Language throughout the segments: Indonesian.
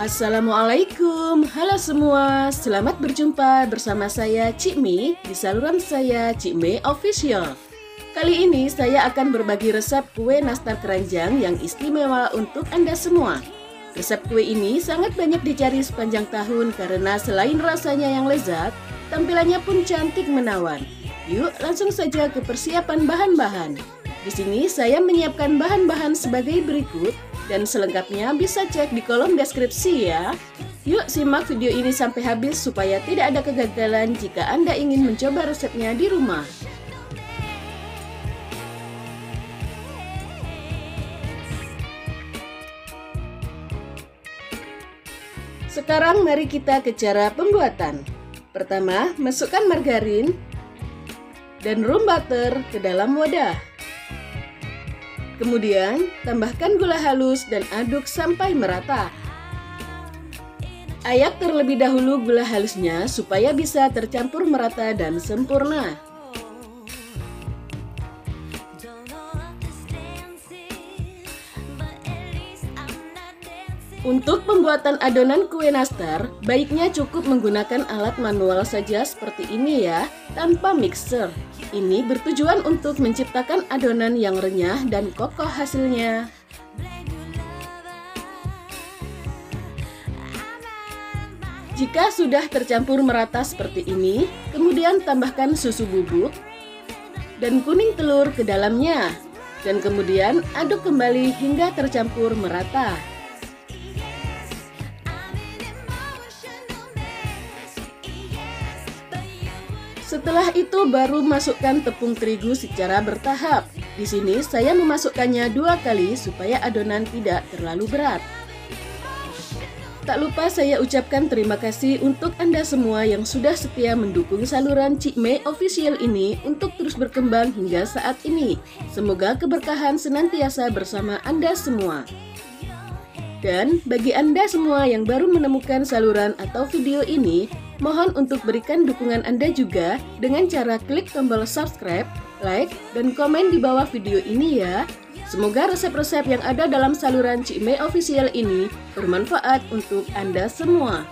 Assalamualaikum, halo semua, selamat berjumpa bersama saya Cik Mi di saluran saya Cik Mi Official. Kali ini saya akan berbagi resep kue nastar keranjang yang istimewa untuk Anda semua. Resep kue ini sangat banyak dicari sepanjang tahun karena selain rasanya yang lezat, tampilannya pun cantik menawan. Yuk langsung saja ke persiapan bahan-bahan. Di sini saya menyiapkan bahan-bahan sebagai berikut. Dan selengkapnya bisa cek di kolom deskripsi ya. Yuk simak video ini sampai habis supaya tidak ada kegagalan jika Anda ingin mencoba resepnya di rumah. Sekarang mari kita ke cara pembuatan. Pertama, masukkan margarin dan room butter ke dalam wadah. Kemudian, tambahkan gula halus dan aduk sampai merata. Ayak terlebih dahulu gula halusnya supaya bisa tercampur merata dan sempurna. Untuk pembuatan adonan kue nastar, baiknya cukup menggunakan alat manual saja seperti ini ya, tanpa mixer. Ini bertujuan untuk menciptakan adonan yang renyah dan kokoh hasilnya. Jika sudah tercampur merata seperti ini, kemudian tambahkan susu bubuk dan kuning telur ke dalamnya. Dan kemudian aduk kembali hingga tercampur merata. Setelah itu baru masukkan tepung terigu secara bertahap. Di sini saya memasukkannya 2 kali supaya adonan tidak terlalu berat. Tak lupa saya ucapkan terima kasih untuk Anda semua yang sudah setia mendukung saluran Cik Mi Official ini untuk terus berkembang hingga saat ini. Semoga keberkahan senantiasa bersama Anda semua. Dan bagi Anda semua yang baru menemukan saluran atau video ini, mohon untuk berikan dukungan Anda juga dengan cara klik tombol subscribe, like, dan komen di bawah video ini ya. Semoga resep-resep yang ada dalam saluran Cik Mi Official ini bermanfaat untuk Anda semua.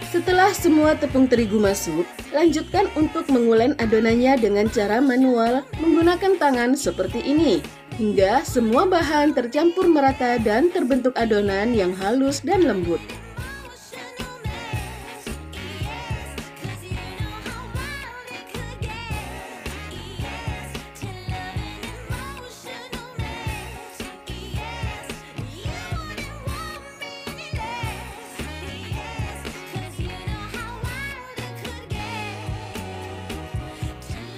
Setelah semua tepung terigu masuk, lanjutkan untuk mengulen adonannya dengan cara manual menggunakan tangan seperti ini, hingga semua bahan tercampur merata dan terbentuk adonan yang halus dan lembut.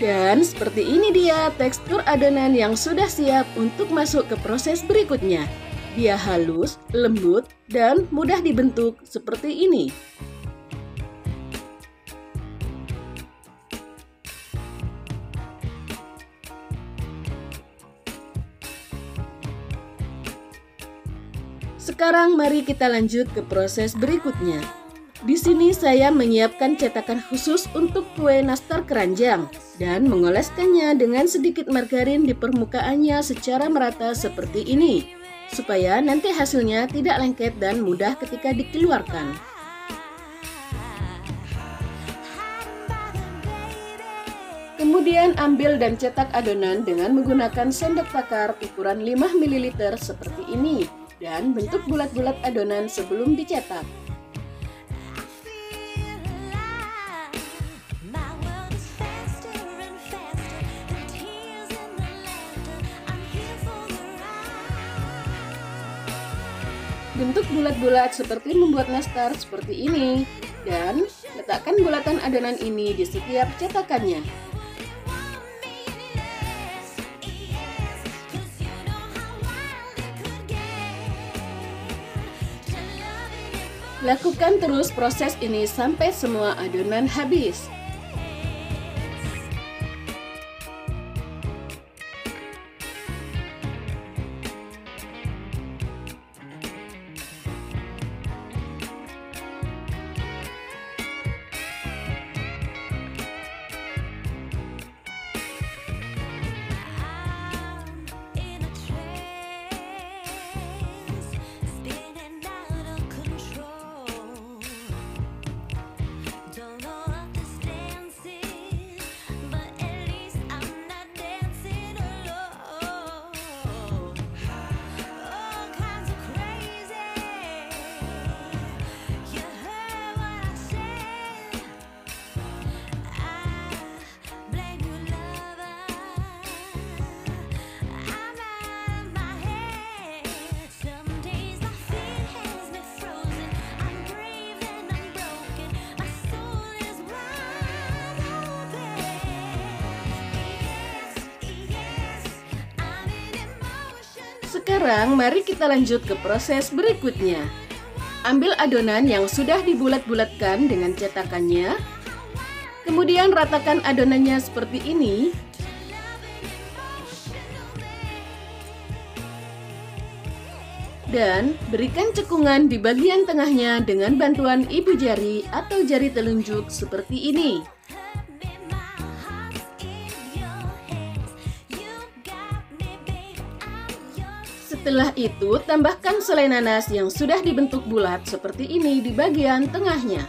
Dan seperti ini dia tekstur adonan yang sudah siap untuk masuk ke proses berikutnya. Dia halus, lembut, dan mudah dibentuk seperti ini. Sekarang mari kita lanjut ke proses berikutnya. Di sini saya menyiapkan cetakan khusus untuk kue nastar keranjang dan mengoleskannya dengan sedikit margarin di permukaannya secara merata seperti ini, supaya nanti hasilnya tidak lengket dan mudah ketika dikeluarkan. Kemudian ambil dan cetak adonan dengan menggunakan sendok takar ukuran 5 ml seperti ini dan bentuk bulat-bulat adonan sebelum dicetak. Bentuk bulat-bulat seperti membuat nastar seperti ini. Dan letakkan bulatan adonan ini di setiap cetakannya. Lakukan terus proses ini sampai semua adonan habis. Sekarang mari kita lanjut ke proses berikutnya. Ambil adonan yang sudah dibulat-bulatkan dengan cetakannya. Kemudian ratakan adonannya seperti ini. Dan berikan cekungan di bagian tengahnya dengan bantuan ibu jari atau jari telunjuk seperti ini. Setelah itu, tambahkan selai nanas yang sudah dibentuk bulat seperti ini di bagian tengahnya.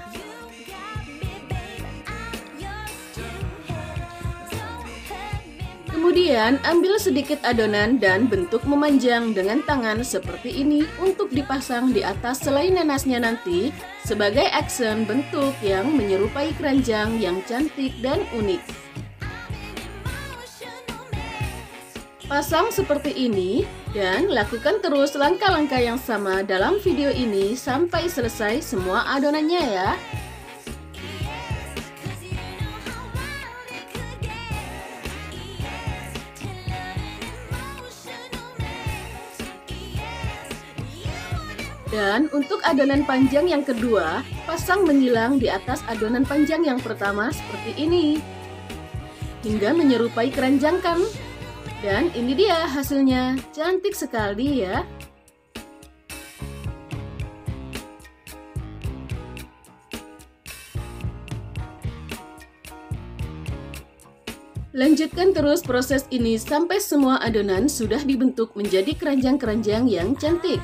Kemudian, ambil sedikit adonan dan bentuk memanjang dengan tangan seperti ini untuk dipasang di atas selai nanasnya nanti sebagai aksen bentuk yang menyerupai keranjang yang cantik dan unik. Pasang seperti ini dan lakukan terus langkah-langkah yang sama dalam video ini sampai selesai semua adonannya ya. Dan untuk adonan panjang yang kedua, pasang menyilang di atas adonan panjang yang pertama seperti ini hingga menyerupai keranjang kan? Dan ini dia hasilnya, cantik sekali ya. Lanjutkan terus proses ini sampai semua adonan sudah dibentuk menjadi keranjang-keranjang yang cantik.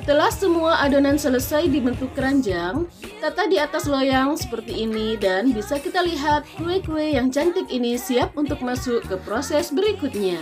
Setelah semua adonan selesai dibentuk keranjang, tata di atas loyang seperti ini dan bisa kita lihat kue-kue yang cantik ini siap untuk masuk ke proses berikutnya.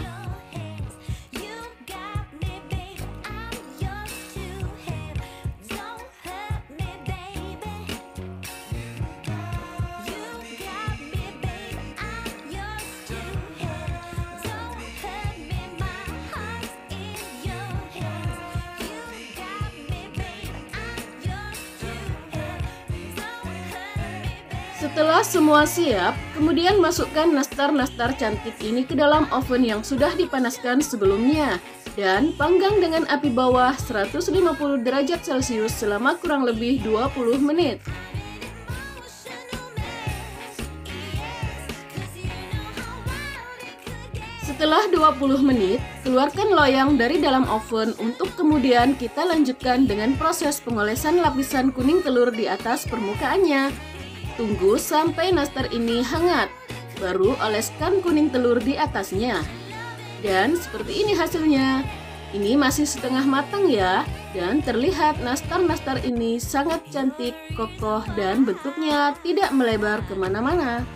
Setelah semua siap, kemudian masukkan nastar-nastar cantik ini ke dalam oven yang sudah dipanaskan sebelumnya. dan panggang dengan api bawah 150 derajat Celcius selama kurang lebih 20 menit. Setelah 20 menit, keluarkan loyang dari dalam oven untuk kemudian kita lanjutkan dengan proses pengolesan lapisan kuning telur di atas permukaannya. Tunggu sampai nastar ini hangat, baru oleskan kuning telur di atasnya. Dan seperti ini hasilnya. Ini masih setengah matang ya, dan terlihat nastar-nastar ini sangat cantik, kokoh, dan bentuknya tidak melebar kemana-mana.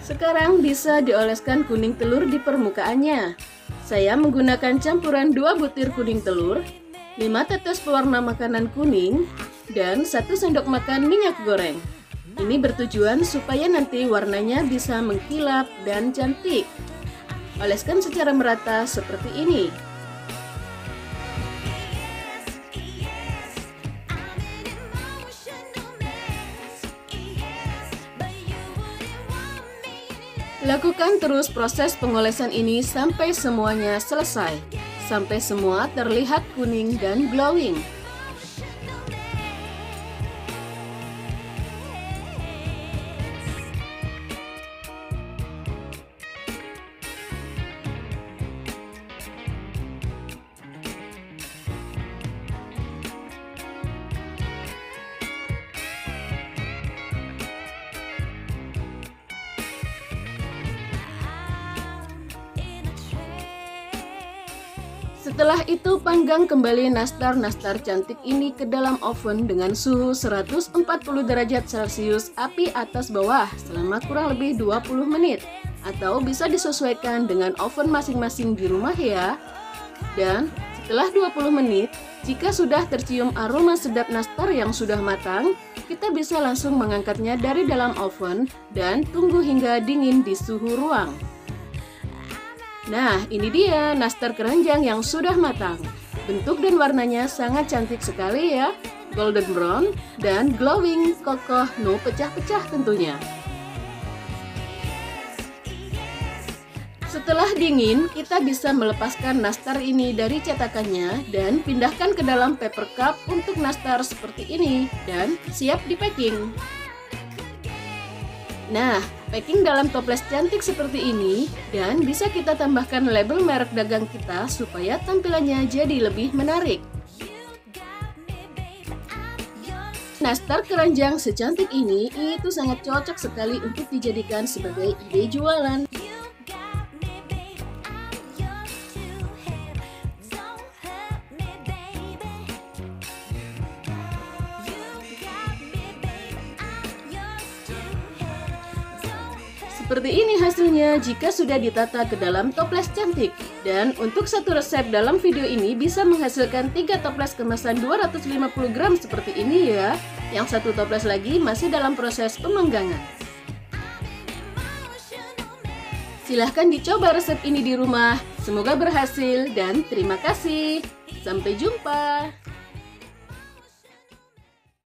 Sekarang bisa dioleskan kuning telur di permukaannya. Saya menggunakan campuran 2 butir kuning telur, 5 tetes pewarna makanan kuning, dan 1 sendok makan minyak goreng. Ini bertujuan supaya nanti warnanya bisa mengkilap dan cantik. Oleskan secara merata seperti ini. Lakukan terus proses pengolesan ini sampai semuanya selesai, sampai semua terlihat kuning dan glowing. Setelah itu panggang kembali nastar-nastar cantik ini ke dalam oven dengan suhu 140 derajat Celcius api atas bawah selama kurang lebih 20 menit. Atau bisa disesuaikan dengan oven masing-masing di rumah ya. Dan setelah 20 menit, jika sudah tercium aroma sedap nastar yang sudah matang, kita bisa langsung mengangkatnya dari dalam oven dan tunggu hingga dingin di suhu ruang. Nah, ini dia nastar keranjang yang sudah matang. Bentuk dan warnanya sangat cantik sekali ya. Golden brown dan glowing, kokoh, no pecah-pecah tentunya. Setelah dingin, kita bisa melepaskan nastar ini dari cetakannya dan pindahkan ke dalam paper cup untuk nastar seperti ini dan siap di packing. Nah, packing dalam toples cantik seperti ini dan bisa kita tambahkan label merek dagang kita supaya tampilannya jadi lebih menarik. Nastar keranjang secantik ini itu sangat cocok sekali untuk dijadikan sebagai ide jualan. Seperti ini hasilnya jika sudah ditata ke dalam toples cantik. Dan untuk satu resep dalam video ini bisa menghasilkan 3 toples kemasan 250 gram seperti ini ya. Yang satu toples lagi masih dalam proses pemanggangan. Silahkan dicoba resep ini di rumah. Semoga berhasil dan terima kasih. Sampai jumpa.